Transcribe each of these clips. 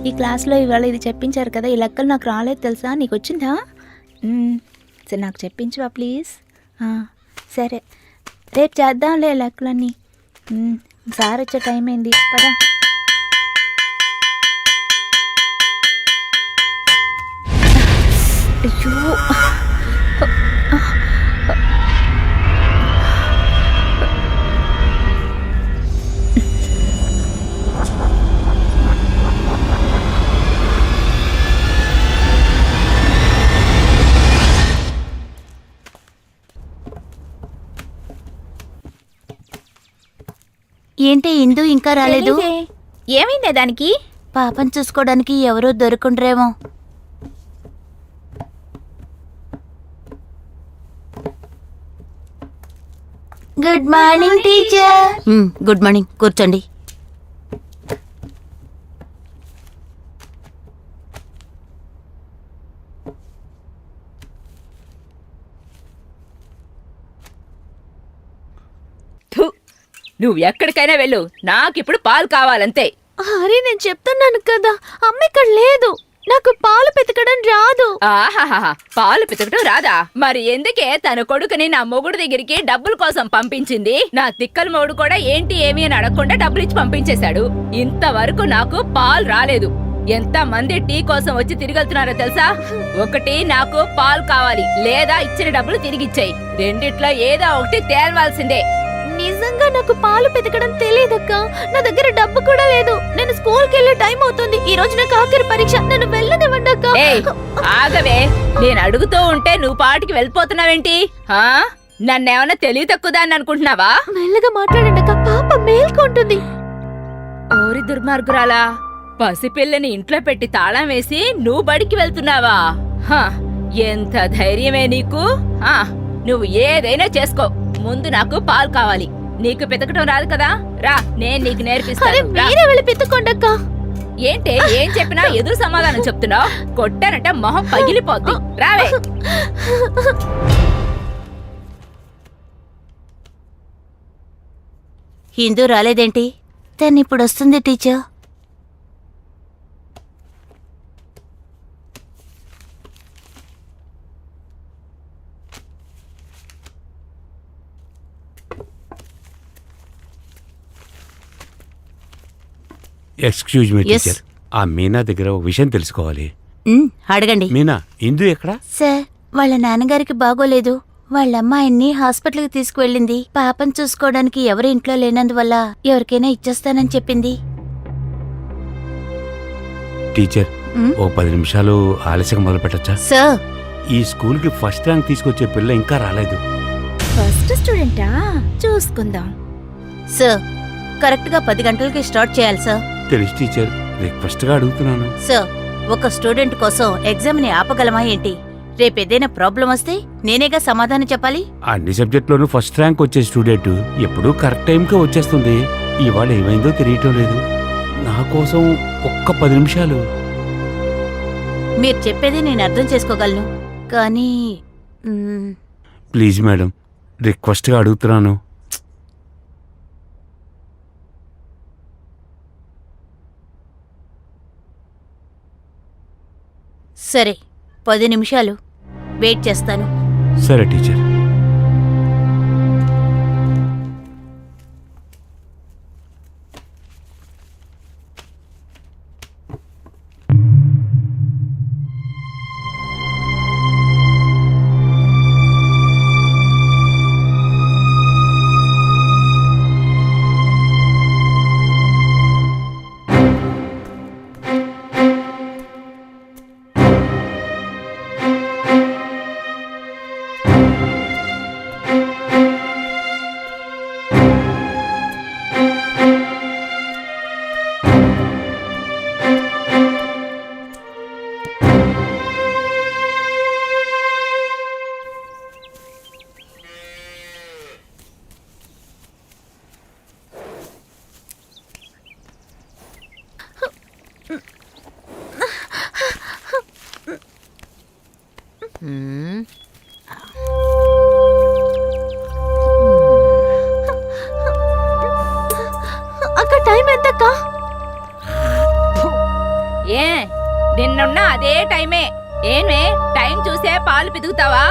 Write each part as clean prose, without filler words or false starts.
ఈ క్లాస్లో ఇవాళ ఇది చెప్పించారు కదా, ఈ లెక్కలు నాకు రాలేదు తెలుసా, నీకు వచ్చిందా? సరే నాకు చెప్పించువా ప్లీజ్. సరే రేపు చేద్దాంలే లెక్కలన్నీ. సార్ వచ్చే టైం అయింది పదా. అయ్యో ఏంటి ఇందు ఇంకా రాలేదు? ఏమైందే దానికి? పాపం చూసుకోవడానికి ఎవరూ దొరుకుండ్రేమో. Good morning teacher. Good morning, కూర్చోండి. నువ్వు ఎక్కడికైనా వెళ్ళు, నాకిప్పుడు పాలు కావాలంతే. అరే నేను చెప్తున్నాను కదా, అమ్మ ఇక్కడ లేదు, నాకు పాలు పితకడం రాదు. ఆహాహా, పాలు పితకటం రాదా? మరి ఎందుకే తన కొడుకుని నా మొగుడు దగ్గరికి డబ్బుల కోసం పంపించింది? నా తిక్కల మొగుడు కూడా ఏంటి ఏమి అని అడగకుండా డబ్బులు ఇచ్చి పంపించేశాడు. ఇంతవరకు నాకు పాలు రాలేదు. ఎంత మంది టీ కోసం వచ్చి తిరిగెళ్తున్నారో తెలుసా? ఒకటి నాకు పాలు కావాలి, లేదా ఇచ్చిన డబ్బులు తిరిగిచ్చేయి. రెండిట్లో ఏదో ఒకటి తేల్వాల్సిందే. నిజంగా నాకు పాలు పితకడం తెలియదక్క, నా దగ్గర డబ్బు కూడా లేదు. నేను స్కూల్కి వెళ్ళే టైం అవుతుంది. ఈ రోజు నాకు ఆఖరి పరీక్ష, నన్ను వెళ్ళనివ్వండి అక్క. ఆగవే, నేను అడుగుతూ ఉంటే నువ్వు పాటికి వెళ్ళిపోతున్నావేంటి? నన్నేమన్నా తెలివి తక్కువదాన్ని అనుకుంటున్నావా? మెల్లగా మాట్లాడండి అక్క, పాప మేల్కొంటుంది. ఓరి దుర్మార్గురాలా, పసిపిల్లని ఇంట్లో పెట్టి తాళం వేసి నువ్వు బడికి వెళ్తున్నావా? ఎంత ధైర్యమే నీకు? నువ్వు ఏదైనా చేసుకో, ముందు నాకు పాలు కావాలి. నీకు పితకటం రాదు కదా, రా నేను నీకు నేర్పిస్తాను. ఏంటే ఏం చెప్పినా ఎదురు సమాధానం చెప్తున్నావు? కొట్టానంటే మొహం పగిలిపోద్ది. రావే. హిందూ రాలేదేంటి? తను ఇప్పుడు వస్తుంది టీచర్. ఎక్స్క్యూజ్ మీ టీచర్, ఆ మీనా దగ్గర ఒక విషయం తెలుసుకోవాలి. అడగండి. మీనా, ఇందు ఎక్కడా? సార్, వాళ్ళ నాన్నగారికి బాగోలేదు. వాళ్ళ అమ్మాయిని హాస్పిటల్కి తీసుకువెళ్ళింది. పాపం చూసుకోవడానికి ఎవరు ఇంట్లో లేనందువల్ల ఎవరికైనా ఇచ్చేస్తానని చెప్పింది. టీచర్, ఓ 10 నిమిషాలు ఆలస్యంగా మొదలు పెట్టచ్చా? సార్, ఈ స్కూల్ కి ఫస్ట్ ర్యాంక్ తీసుకొచ్చే పిల్ల ఇంకా రాలేదు. ఫస్ట్ స్టూడెంటా? చూసుకుందాం. సార్, కరెక్ట్ గా 10 గంటలకి స్టార్ట్ చేయాలి సార్. తెలుసు టీచర్, రిక్వెస్ట్ గా అడుగుతున్నాను. సార్, ఒక స్టూడెంట్ కోసం ఎగ్జామ్ ని ఆపగలమా ఏంటి? రేపేదైనా ప్రాబ్లం వస్తే నేనేగా సమాధానం చెప్పాలి. అన్ని సబ్జెక్టులోనూ ఫస్ట్ ర్యాంక్ వచ్చే స్టూడెంట్ ఎప్పుడూ కరెక్ట్ టైంకే వచ్చేస్తుంది. ఇవాళ ఏమైందో తెలియటం లేదు. నా కోసం ఒక్క 10 నిమిషాలు. మీరు చెప్పేది నేను అర్థం చేసుకోగలను, కానీ ప్లీజ్ మేడం, రిక్వెస్ట్ గా అడుగుతున్నాను. సరే, 10 నిమిషాలు వెయిట్ చేస్తాను. సరే టీచర్. అక్క టైం ఎంతక్క? ఏ నిన్నున్న అదే టైమే. ఏమే టైం చూసే పాలు పితుకుతావా?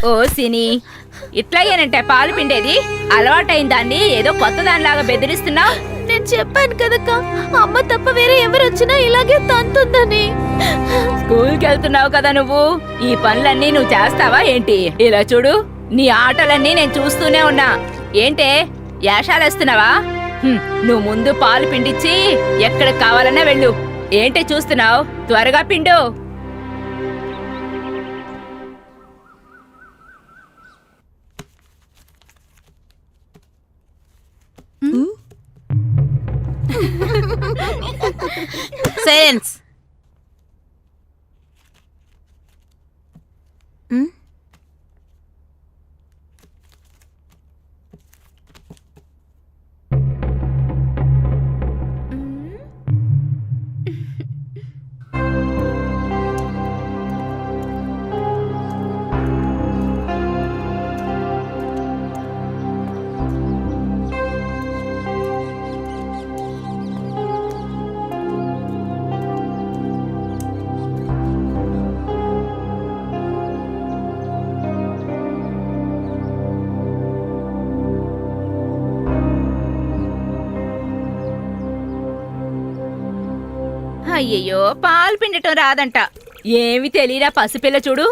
ఓ సిని, ఇట్లాగేనంటే పాలు పిండేది? అలవాటైన దాన్ని ఏదో కొత్త దానిలాగా బెదిరిస్తున్నావు. నేను చెప్పాను కదక్క, అమ్మ తప్ప వేరే ఎవరు వచ్చినా ఇలాగే తంతుందని. స్కూల్కి వెళ్తున్నావు కదా నువ్వు, ఈ పనులన్నీ నువ్వు చేస్తావా ఏంటి? ఇలా చూడు, నీ ఆటలన్నీ నేను చూస్తూనే ఉన్నా. ఏంటే యాషాలేస్తున్నావా? నువ్వు ముందు పాలు పిండిచ్చి ఎక్కడికి కావాలన్నా వెళ్ళు. ఏంటి చూస్తున్నావు? త్వరగా పిండు. సైలెన్స్. అయ్యయ్యో, పాలు పిండటం రాదంట. ఏమి తెలియరా పసిపిల్ల చూడు.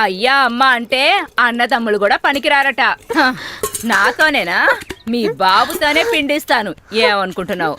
అయ్యా అమ్మ అంటే అన్నదమ్ములు కూడా పనికిరారట. నాతోనేనా? మీ బాబుతోనే పిండిస్తాను. ఏమనుకుంటున్నావు?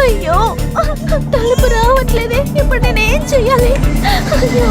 అయ్యో, తలుపు రావట్లేదే. ఇప్పుడు నేనేం చెయ్యాలి? అయ్యో,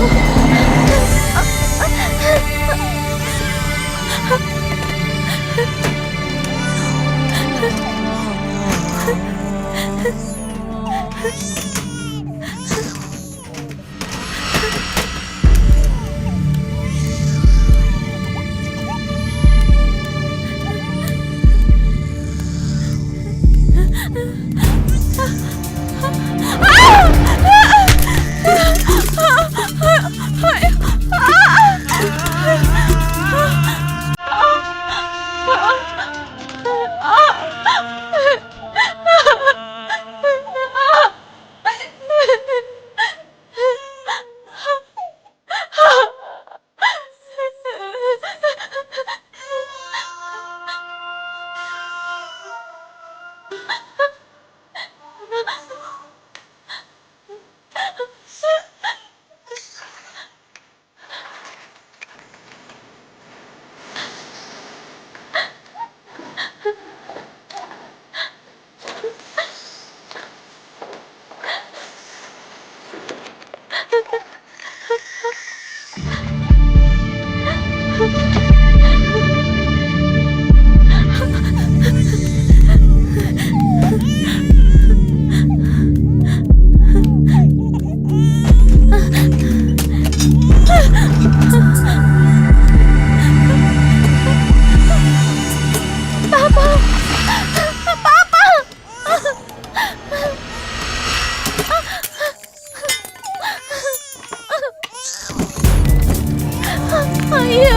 అయ్యో,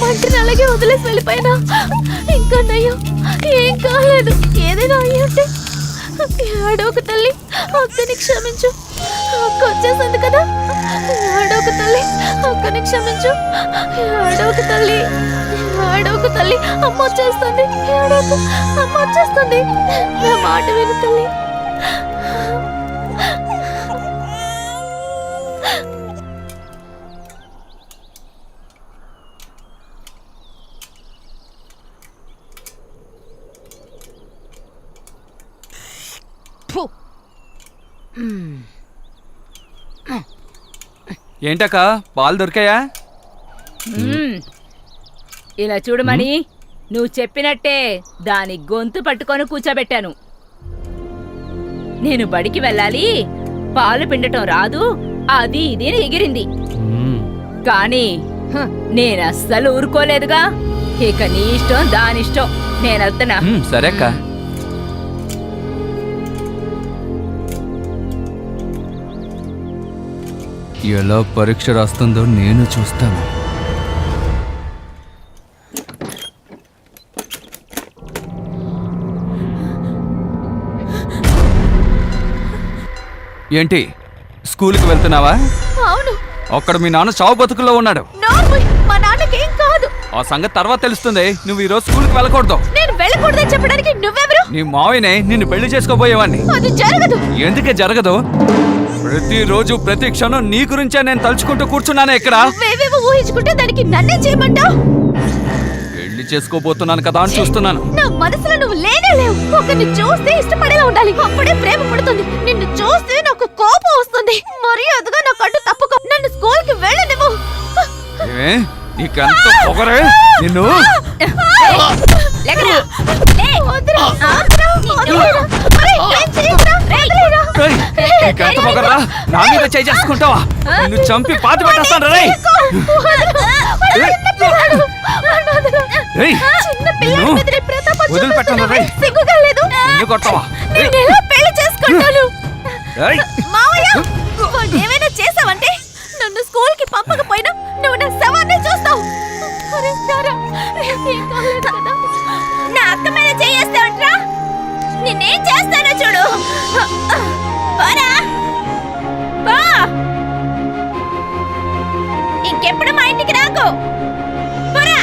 పంటని అలాగే వదిలేసి వెళ్ళిపోయినా. ఇంకా నయ్యో, ఏం కాలేదు. ఏదైనా అయ్యి ఉంటే ఏడోక తల్లి. అక్కని క్షమించు. అక్క వచ్చేసింది కదా, ఏడవకు తల్లి, అక్కని క్షమించు. ఏడవకు తల్లి, ఏడవకు తల్లి, అమ్మ వచ్చేస్తుంది. ఏడవకు, అమ్మ వచ్చేస్తుంది. నా మాట విను తల్లి. ఏంటక్క పాలు దొరికాయా? ఇలా చూడమని నువ్వు చెప్పినట్టే దాని గొంతు పట్టుకొని కూర్చోబెట్టాను. నేను బడికి వెళ్ళాలి, పాలు పిండటం రాదు, అది ఇది అని ఎగిరింది. కానీ నేనస్సలు ఊరుకోలేదుగా. ఇక నీ ఇష్టం దానిష్టం, నేనెళ్తున్నా. సరే అక్క. ఎలా పరీక్ష రాస్తుందో నేను చూస్తాను. ఏంటి స్కూల్కి వెళ్తున్నావా? అవును. అక్కడ మీ నాన్న చావు బతుకుల్లో ఉన్నాడు. నార్మల్, మా నాన్నకేం కాదు. ఆ సంగతి తర్వాత తెలుస్తుంది. నువ్వు ఈరోజు స్కూల్కి వెళ్ళకూడదు. నేను వెళ్ళకూడదని చెప్పడానికి నువ్వెవరు? నీ మావినే నిన్ను పెళ్లి చేసుకోబోయేవాడిని. అది జరగదు. ఎందుకే జరగదు? ప్రతిరోజు ప్రతి క్షణం నీ గురించే నేను తలుచుకుంటూ కూర్చున్నానే ఇక్కడ. నువ్వేవేవో ఊహించుకుంటే దానికి నన్నే చేయమంటావు? పెళ్లి చేసుకోబోతున్నాను కదా అని చూస్తున్నాను. నా మనసులో నువ్వు లేనే లేవు. ఒకరిని చూస్తే ఇష్టపడేలా ఉండాలి, అప్పుడే ప్రేమ పుడుతుంది. నిన్ను చూస్తే నాకు కోపం వస్తుంది. మర్యాదగా నా కట్టు తప్పుకో, నన్ను స్కూల్ కి వెళ్ళనివ్వు. ఏ నీకెంత పొగరే నిన్ను. లేకరా, లే. వద్దురా, వద్దురా, వదిలేరా. అరే, ఏం చేయకురా, వదిలేరా. ఏయ్, నీకెంత పొగరా? నా మీద చేయి చేసుకుంటావా? నిన్ను చంపి పాతి పెట్టేస్తాను రే. ఏయ్, చిన్న పిల్లాడి నిన్ను మీద నీ ప్రతాపం వదిలిపెట్టను రే. చూపిస్తున్నావే, సిగ్గుగా లేదు? నిన్ను కొడతావా? ఏయ్, నేను ఎలా పెళ్లి చేసుకుంటాను? ఏయ్, మావయ్య, వాడు ఏమైనా చేసావంటే నన్ను స్కూల్ కి పంపకపోయినా నువ్వు నా శవాన్ని చూస్తావు. ఒరే సారా, ఏం కాలేదు కదా? నా అక్క మీద చేయేస్తావంట్రా? నిన్నేం చేస్తానో చూడు. పోరా, పో. ఇంకెప్పుడు మా ఇంటికి రాకు. పోరా.